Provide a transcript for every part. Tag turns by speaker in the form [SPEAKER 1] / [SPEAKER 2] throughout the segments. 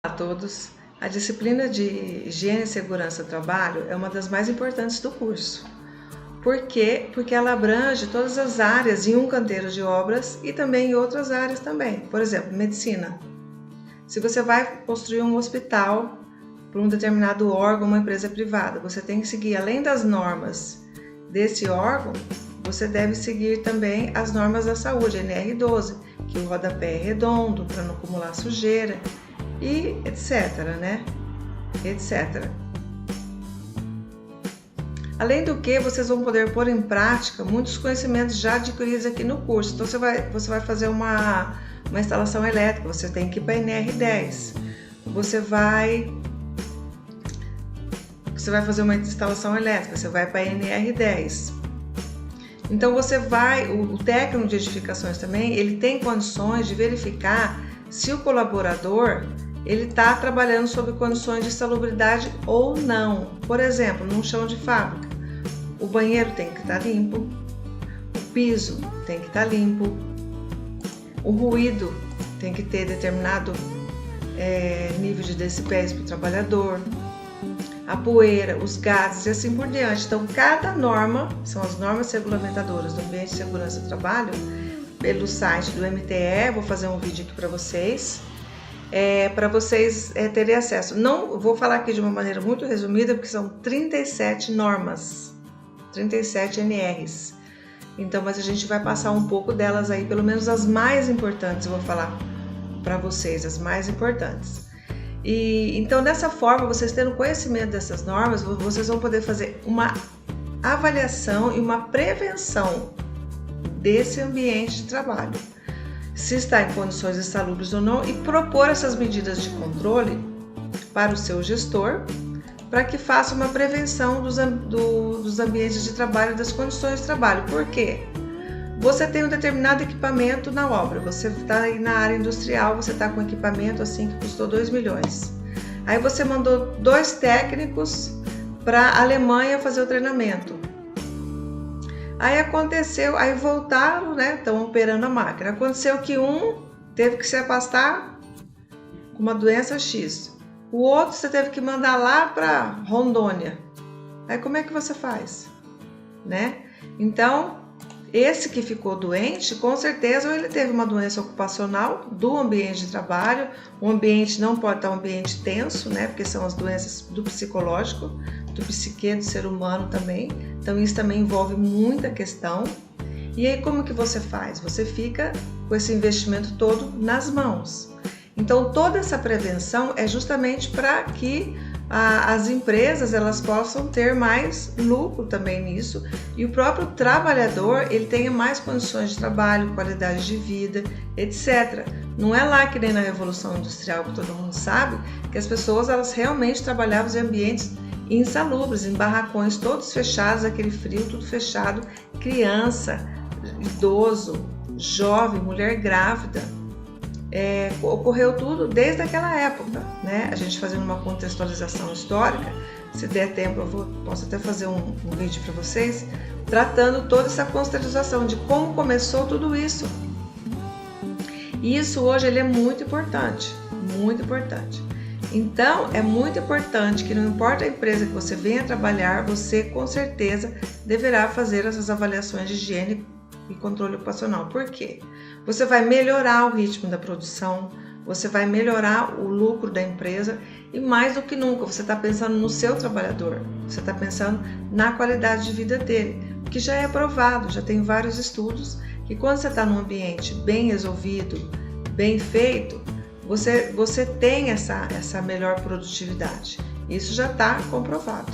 [SPEAKER 1] Olá a todos! A disciplina de Higiene e Segurança do Trabalho é uma das mais importantes do curso. Por quê? Porque ela abrange todas as áreas em um canteiro de obras e também em outras áreas também. Por exemplo, medicina. Se você vai construir um hospital para um determinado órgão, uma empresa privada, você tem que seguir, além das normas desse órgão, você deve seguir também as normas da saúde, NR12, que o rodapé é redondo para não acumular sujeira, e etc, né? Etc. Além do que, vocês vão poder pôr em prática muitos conhecimentos já adquiridos aqui no curso. Então, você vai fazer uma instalação elétrica, você tem que ir para a NR10. Você vai fazer uma instalação elétrica, você vai para a NR10. Então, o técnico de edificações também, ele tem condições de verificar se o colaborador ele está trabalhando sob condições de salubridade ou não. Por exemplo, num chão de fábrica, o banheiro tem que estar limpo, o piso tem que estar limpo, o ruído tem que ter determinado nível de decibéis para o trabalhador, a poeira, os gases e assim por diante. Então, cada norma, são as normas regulamentadoras do ambiente de segurança do trabalho, pelo site do MTE, vou fazer um vídeo aqui para vocês terem acesso. Não vou falar aqui de uma maneira muito resumida, porque são 37 normas, 37 NRs. Então, mas a gente vai passar um pouco delas aí, pelo menos as mais importantes, eu vou falar para vocês, as mais importantes. E então, dessa forma, vocês tendo conhecimento dessas normas, vocês vão poder fazer uma avaliação e uma prevenção desse ambiente de trabalho, se está em condições insalubres ou não, e propor essas medidas de controle para o seu gestor, para que faça uma prevenção dos ambientes de trabalho e das condições de trabalho. Por quê? Você tem um determinado equipamento na obra, você está aí na área industrial, você está com equipamento assim que custou 2 milhões. Aí você mandou 2 técnicos para a Alemanha fazer o treinamento. Aí aconteceu, aí voltaram, né? Estão operando a máquina. Aconteceu que um teve que se afastar com uma doença X. O outro você teve que mandar lá para Rondônia. Aí como é que você faz? Né? Então, esse que ficou doente, com certeza, ou ele teve uma doença ocupacional do ambiente de trabalho. O ambiente não pode estar um ambiente tenso, né? Porque são as doenças do psicológico, do psique do ser humano também. Então isso também envolve muita questão. E aí como que você faz? Você fica com esse investimento todo nas mãos. Então toda essa prevenção é justamente para que as empresas elas possam ter mais lucro também nisso, e o próprio trabalhador ele tenha mais condições de trabalho, qualidade de vida, etc. Não é lá que nem na Revolução Industrial, que todo mundo sabe, que as pessoas elas realmente trabalhavam em ambientes insalubres, em barracões todos fechados, aquele frio tudo fechado, criança, idoso, jovem, mulher grávida. Ocorreu tudo desde aquela época, né? A gente fazendo uma contextualização histórica, se der tempo posso até fazer um vídeo para vocês, tratando toda essa contextualização de como começou tudo isso. E isso hoje ele é muito importante, muito importante. Então, é muito importante que não importa a empresa que você venha trabalhar, você com certeza deverá fazer essas avaliações de higiene e controle ocupacional. Por quê? Você vai melhorar o ritmo da produção, você vai melhorar o lucro da empresa e mais do que nunca você está pensando no seu trabalhador, você está pensando na qualidade de vida dele, que já é provado, já tem vários estudos que quando você está num ambiente bem resolvido, bem feito, você tem essa melhor produtividade. Isso já está comprovado.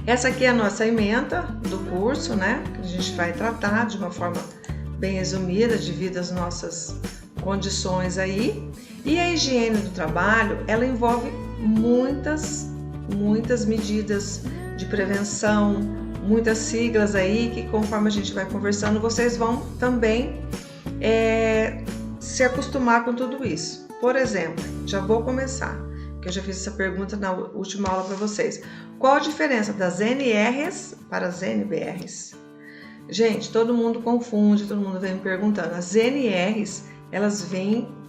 [SPEAKER 1] Essa aqui é a nossa ementa do curso, né? Que a gente vai tratar de uma forma bem resumida, devido às nossas condições aí. E a higiene do trabalho, ela envolve muitas medidas de prevenção, muitas siglas aí que conforme a gente vai conversando, vocês vão também se acostumar com tudo isso. Por exemplo, já vou começar, que eu já fiz essa pergunta na última aula para vocês. Qual a diferença das NRs para as NBRs? Gente, todo mundo confunde, todo mundo vem me perguntando. As NRs, elas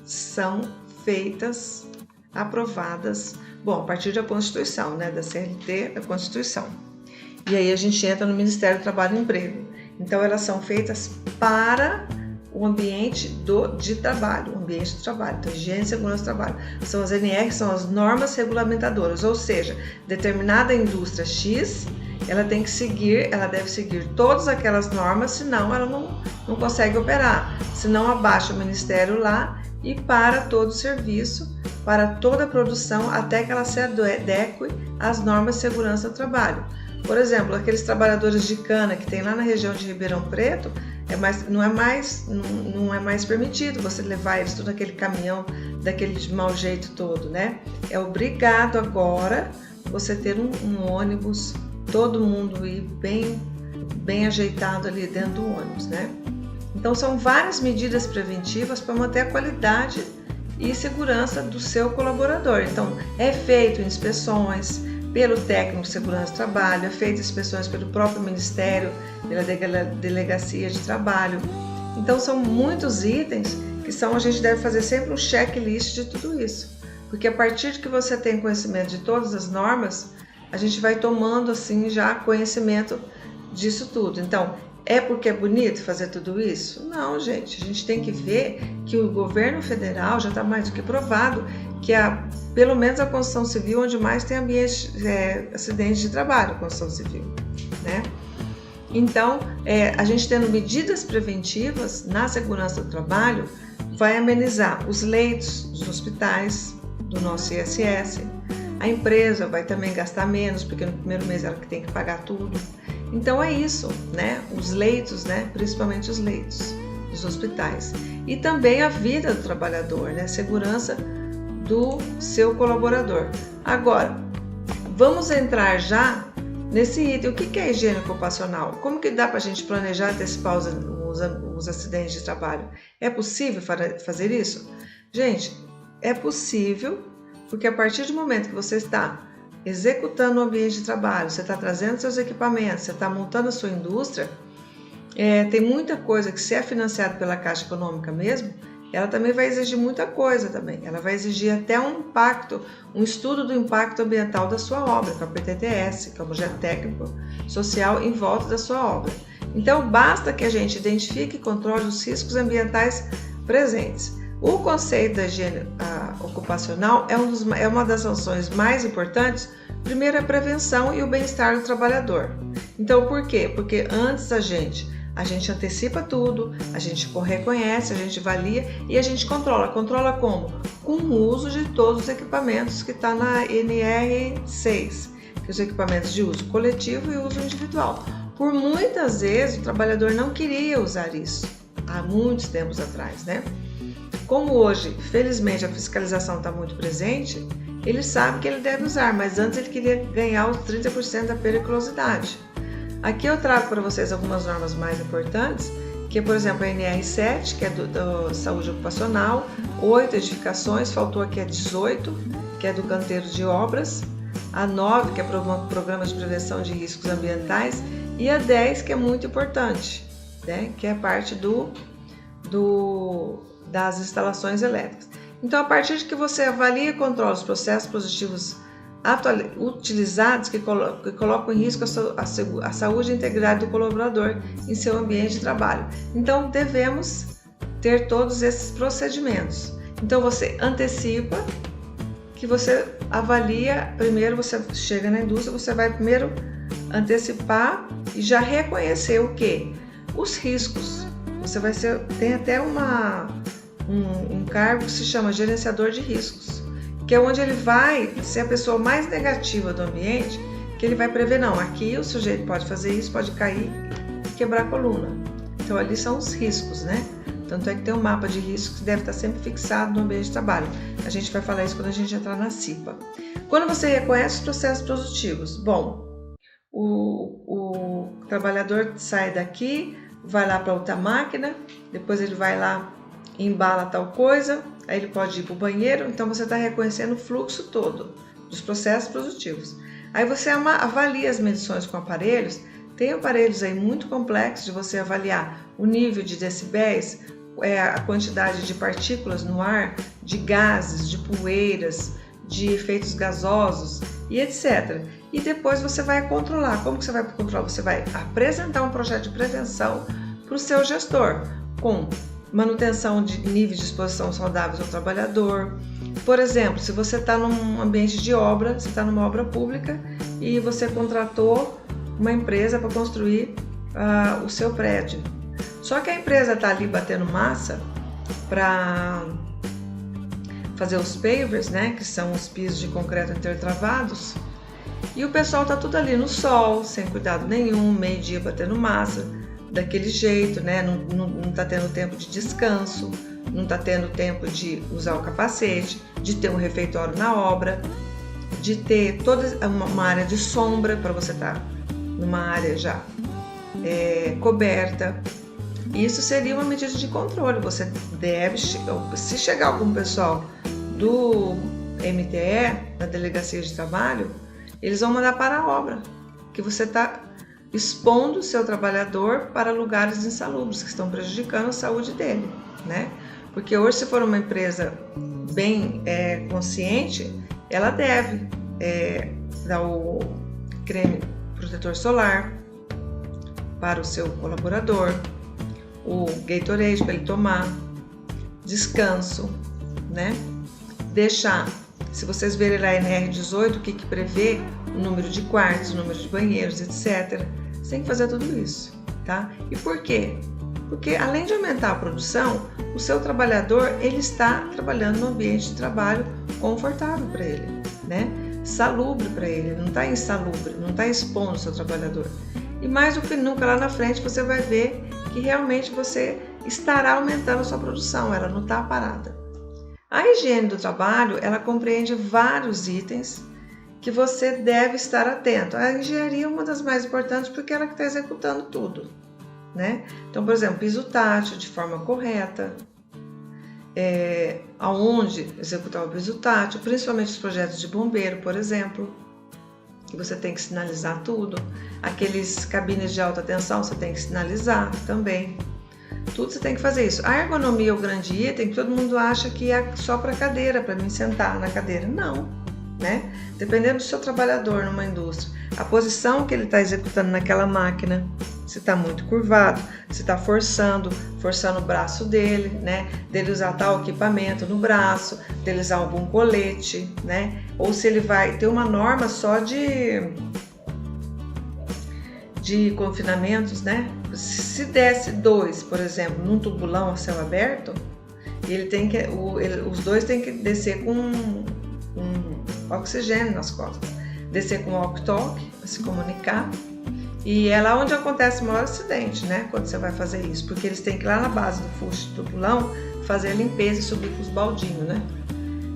[SPEAKER 1] são feitas, aprovadas, bom, a partir da Constituição, né, da CLT, da Constituição. E aí a gente entra no Ministério do Trabalho e Emprego. Então elas são feitas para o ambiente de trabalho, o ambiente do trabalho, então higiene e segurança do trabalho. São as NR, são as normas regulamentadoras, ou seja, determinada indústria X, ela deve seguir todas aquelas normas, senão ela não consegue operar, senão abaixa o ministério lá e para todo o serviço, para toda a produção, até que ela se adeque às normas de segurança do trabalho. Por exemplo, aqueles trabalhadores de cana que tem lá na região de Ribeirão Preto, não é mais permitido você levar eles tudo naquele caminhão, daquele mau jeito todo, né? É obrigado agora você ter um ônibus, todo mundo ir bem ajeitado ali dentro do ônibus, né? Então são várias medidas preventivas para manter a qualidade e segurança do seu colaborador. Então é feito inspeções pelo técnico de segurança do trabalho, é feito inspeções pelo próprio Ministério, pela Delegacia de Trabalho. Então são muitos itens que a gente deve fazer sempre um checklist de tudo isso, porque a partir de que você tem conhecimento de todas as normas, a gente vai tomando assim já conhecimento disso tudo. Então, é porque é bonito fazer tudo isso? Não, gente, a gente tem que ver que o governo federal já está mais do que provado que pelo menos a construção civil onde mais tem acidentes de trabalho, construção civil, né? Então, a gente tendo medidas preventivas na segurança do trabalho, vai amenizar os leitos dos hospitais, do nosso ISS, a empresa vai também gastar menos, porque no primeiro mês ela tem que pagar tudo. Então é isso, né? Os leitos, né? Principalmente os leitos dos hospitais. E também a vida do trabalhador, né? Segurança do seu colaborador. Agora, vamos entrar já nesse item. O que é higiene ocupacional? Como que dá para a gente planejar antecipar os acidentes de trabalho? É possível fazer isso? Gente, é possível, porque a partir do momento que você está executando o ambiente de trabalho, você está trazendo seus equipamentos, você está montando a sua indústria, tem muita coisa que, se é financiada pela Caixa Econômica mesmo, ela também vai exigir muita coisa também. Ela vai exigir até um estudo do impacto ambiental da sua obra, que é o PTTS, que é o Projeto Técnico Social em volta da sua obra. Então, basta que a gente identifique e controle os riscos ambientais presentes. O conceito da higiene ocupacional é uma das ações mais importantes. Primeiro, a prevenção e o bem-estar do trabalhador. Então, por quê? Porque antes a gente antecipa tudo, a gente reconhece, a gente avalia e a gente controla. Controla como? Com o uso de todos os equipamentos que está na NR6, que são os equipamentos de uso coletivo e uso individual. Por muitas vezes o trabalhador não queria usar isso, há muitos tempos atrás, né? Como hoje, felizmente, a fiscalização está muito presente, ele sabe que ele deve usar, mas antes ele queria ganhar os 30% da periculosidade. Aqui eu trago para vocês algumas normas mais importantes, que é, por exemplo, a NR7, que é do saúde ocupacional, 8 edificações, faltou aqui a 18, que é do canteiro de obras, a 9, que é programa de prevenção de riscos ambientais, e a 10, que é muito importante, né, que é parte das instalações elétricas. Então, a partir de que você avalia e controla os processos produtivos utilizados que colocam em risco a saúde e a integridade do colaborador em seu ambiente de trabalho. Então, devemos ter todos esses procedimentos. Então, você antecipa, que você avalia, primeiro você chega na indústria, você vai primeiro antecipar e já reconhecer o quê? Os riscos. Você vai tem até um cargo que se chama gerenciador de riscos, que é onde ele vai ser a pessoa mais negativa do ambiente, que ele vai prever, não, aqui o sujeito pode fazer isso, pode cair e quebrar a coluna. Então ali são os riscos, né? Tanto é que tem um mapa de riscos que deve estar sempre fixado no ambiente de trabalho. A gente vai falar isso quando a gente entrar na CIPA. Quando você reconhece os processos produtivos, bom, o trabalhador sai daqui, vai lá para outra máquina, depois ele vai lá e embala tal coisa, aí ele pode ir para o banheiro, então você está reconhecendo o fluxo todo dos processos produtivos. Aí você avalia as medições com aparelhos, tem aparelhos aí muito complexos de você avaliar o nível de decibéis, a quantidade de partículas no ar, de gases, de poeiras, de efeitos gasosos e etc. E depois você vai controlar. Como que você vai controlar? Você vai apresentar um projeto de prevenção para o seu gestor, com manutenção de níveis de exposição saudáveis ao trabalhador. Por exemplo, se você está num ambiente de obra, você está numa obra pública e você contratou uma empresa para construir o seu prédio. Só que a empresa está ali batendo massa para fazer os pavers, né, que são os pisos de concreto intertravados, e o pessoal está tudo ali no sol, sem cuidado nenhum, meio-dia batendo massa, daquele jeito, né, não está tendo tempo de descanso, não está tendo tempo de usar o capacete, de ter um refeitório na obra, de ter toda uma área de sombra para você estar numa área já coberta. Isso seria uma medida de controle. Você deve, se chegar algum pessoal do MTE, da Delegacia de Trabalho, eles vão mandar para a obra, que você está expondo o seu trabalhador para lugares insalubres, que estão prejudicando a saúde dele, né? Porque hoje, se for uma empresa bem consciente, ela deve dar o creme protetor solar para o seu colaborador, o Gatorade para ele tomar, descanso, né? Deixar, se vocês verem lá a NR18, o que prevê, o número de quartos, o número de banheiros, etc. Você tem que fazer tudo isso, tá? E por quê? Porque além de aumentar a produção, o seu trabalhador, ele está trabalhando num ambiente de trabalho confortável para ele, né? Salubre para ele, não está insalubre, não está expondo o seu trabalhador. E mais do que nunca lá na frente você vai ver que realmente você estará aumentando a sua produção, ela não está parada. A higiene do trabalho, ela compreende vários itens que você deve estar atento. A engenharia é uma das mais importantes porque ela que está executando tudo, né? Então, por exemplo, piso tátil de forma correta, aonde executar o piso tátil, principalmente os projetos de bombeiro, por exemplo, que você tem que sinalizar tudo. Aqueles cabines de alta tensão, você tem que sinalizar também. Tudo você tem que fazer isso. A ergonomia é o grande item que todo mundo acha que é só para cadeira, para mim sentar na cadeira. Não, né? Dependendo do seu trabalhador numa indústria, a posição que ele está executando naquela máquina, se está muito curvado, se está forçando o braço dele, né? Dele usar tal equipamento no braço, dele usar algum colete, né? Ou se ele vai ter uma norma só de confinamentos, né? Se desce 2, por exemplo, num tubulão a céu aberto, ele tem que, os dois têm que descer com oxigênio nas costas, descer com walkie-talkie para se comunicar. E é lá onde acontece o maior acidente, né? Quando você vai fazer isso, porque eles têm que ir lá na base do fuste do tubulão fazer a limpeza e subir com os baldinhos, né?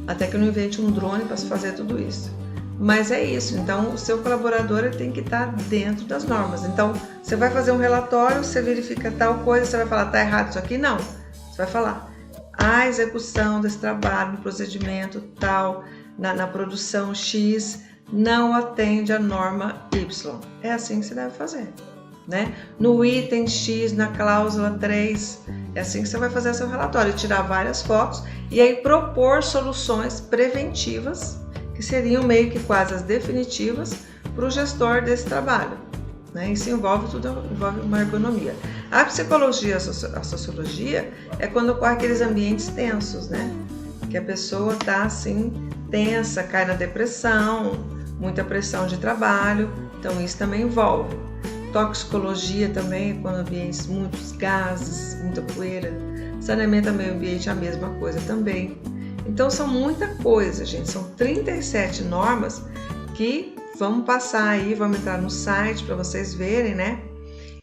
[SPEAKER 1] Até que não invente um drone para fazer tudo isso. Mas é isso, então o seu colaborador ele tem que estar dentro das normas. Então, você vai fazer um relatório, você verifica tal coisa, você vai falar, tá errado isso aqui? Não. Você vai falar, a execução desse trabalho, no procedimento tal, na produção X, não atende a norma Y. É assim que você deve fazer, né? No item X, na cláusula 3, é assim que você vai fazer seu relatório, tirar várias fotos e aí propor soluções preventivas, que seriam meio que quase as definitivas para o gestor desse trabalho, né? Isso envolve tudo, envolve uma ergonomia. A psicologia, a sociologia é quando ocorre aqueles ambientes tensos, né? Que a pessoa está assim, tensa, cai na depressão, muita pressão de trabalho, então isso também envolve. Toxicologia também, quando ambientes, muitos gases, muita poeira. Saneamento do meio ambiente é a mesma coisa também. Então são muita coisa, gente, são 37 normas que vamos passar aí, vamos entrar no site para vocês verem, né?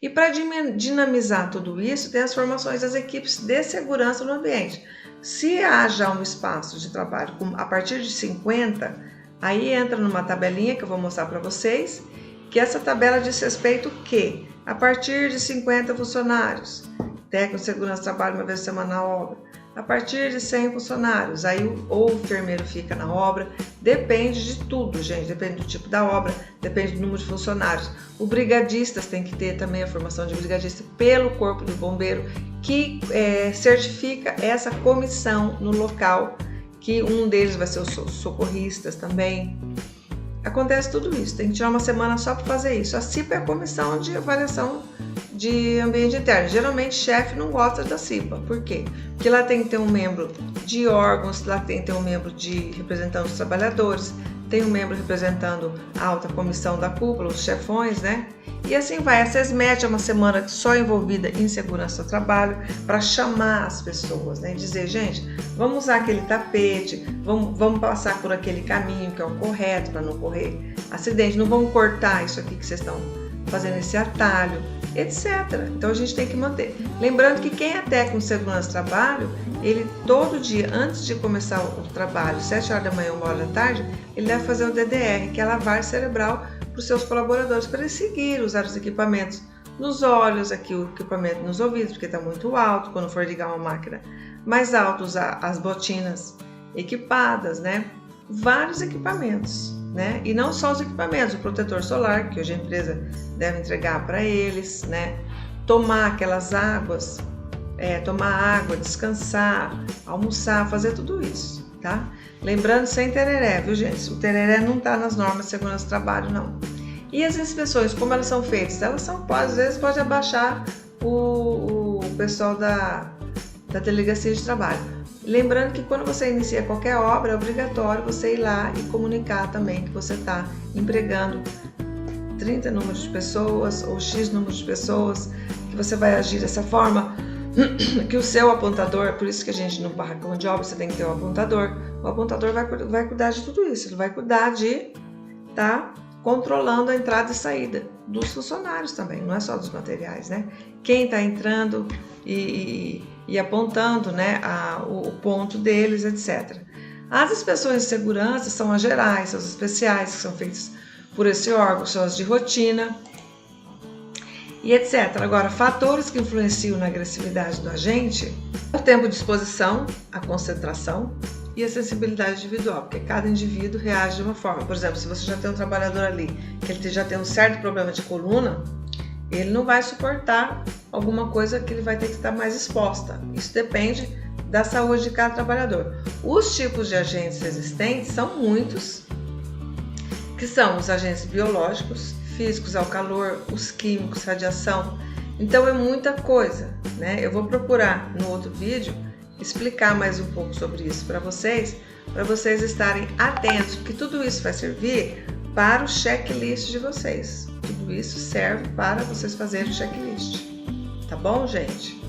[SPEAKER 1] E para dinamizar tudo isso, tem as formações das equipes de segurança no ambiente. Se haja um espaço de trabalho a partir de 50, aí entra numa tabelinha que eu vou mostrar para vocês, que essa tabela diz respeito que, a partir de 50 funcionários, técnico de segurança de trabalho uma vez por semana na obra, a partir de 100 funcionários, aí ou o enfermeiro fica na obra, depende de tudo, gente, depende do tipo da obra, depende do número de funcionários. O brigadistas tem que ter também a formação de brigadista pelo Corpo de Bombeiro, que certifica essa comissão no local, que um deles vai ser os socorristas também. Acontece tudo isso, tem que tirar uma semana só para fazer isso. A CIPA é a Comissão de Avaliação de Ambiente Interno. Geralmente, chefe não gosta da CIPA. Por quê? Porque lá tem que ter um membro de órgãos, lá tem que ter um membro de representando os trabalhadores, tem um membro representando a alta comissão da cúpula, os chefões, né? E assim vai. A SESMET é uma semana só envolvida em segurança do trabalho para chamar as pessoas, né? E dizer, gente, vamos usar aquele tapete, vamos passar por aquele caminho que é o correto para não correr acidente, não vamos cortar isso aqui que vocês estão fazendo esse atalho, etc. Então a gente tem que manter. Lembrando que quem é técnico de segurança do trabalho, ele todo dia, antes de começar o trabalho, 7 horas da manhã, 1 hora da tarde, ele deve fazer o DDR, que é a lavagem cerebral para os seus colaboradores, para eles seguirem, usar os equipamentos nos olhos, aqui o equipamento nos ouvidos, porque está muito alto, quando for ligar uma máquina mais alta, usar as botinas equipadas, né? Vários equipamentos, né? E não só os equipamentos, o protetor solar, que hoje a empresa deve entregar para eles, né? Tomar aquelas águas, tomar água, descansar, almoçar, fazer tudo isso, tá? Lembrando, sem tereré, viu, gente? O tereré não está nas normas de segurança do trabalho, não. E as inspeções, como elas são feitas? Elas são, às vezes, pode abaixar o pessoal da delegacia de trabalho. Lembrando que quando você inicia qualquer obra, é obrigatório você ir lá e comunicar também que você está empregando 30 números de pessoas ou X número de pessoas, que você vai agir dessa forma, que o seu apontador, por isso que a gente no barracão de obra você tem que ter um apontador, o apontador vai cuidar de tudo isso, ele vai cuidar de estar controlando a entrada e saída dos funcionários também, não é só dos materiais, né? Quem está entrando e apontando, né, o ponto deles, etc. As inspeções de segurança são as gerais, são as especiais, que são feitas por esse órgão, são as de rotina, e etc. Agora, fatores que influenciam na agressividade do agente, o tempo de exposição, a concentração e a sensibilidade individual, porque cada indivíduo reage de uma forma. Por exemplo, se você já tem um trabalhador ali, que ele já tem um certo problema de coluna, ele não vai suportar alguma coisa que ele vai ter que estar mais exposta. Isso depende da saúde de cada trabalhador. Os tipos de agentes resistentes são muitos, que são os agentes biológicos, físicos ao calor, os químicos, radiação. Então é muita coisa, né? Eu vou procurar no outro vídeo explicar mais um pouco sobre isso para vocês estarem atentos, porque tudo isso vai servir para o checklist de vocês. Tudo isso serve para vocês fazerem o checklist. Tá bom, gente?